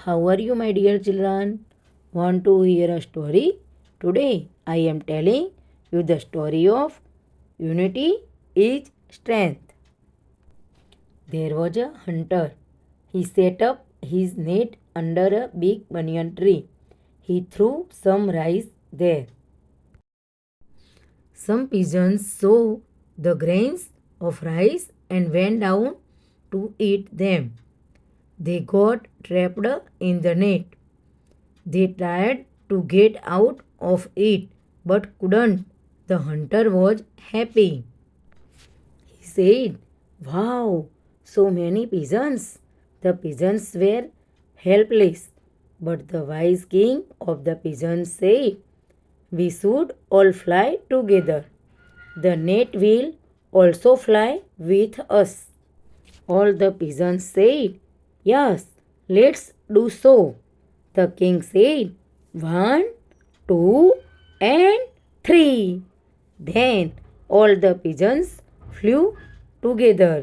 how are you, my dear children? Want to hear a story? Today I am telling you the story of Unity is Strength. There was a hunter. He set up his net under a big banyan tree. He threw some rice there. Some pigeons saw the grains of rice and went down to eat them. They got trapped in the net. They tried to get out of it but couldn't. The hunter was happy. He said, "Wow, so many pigeons." The pigeons were helpless. But the wise king of the pigeons said, "We should all fly together. The net will also fly with us." All the pigeons said, "Yes, let's do so." The king said, "One, two, and three." Then all the pigeons flew together.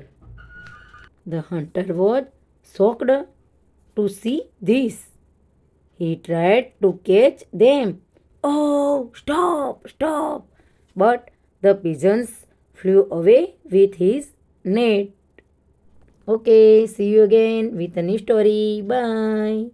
The hunter was shocked to see this. He tried to catch them. "Oh, stop, stop!" But the pigeons flew away with his net. Okay, see you again with a new story. Bye.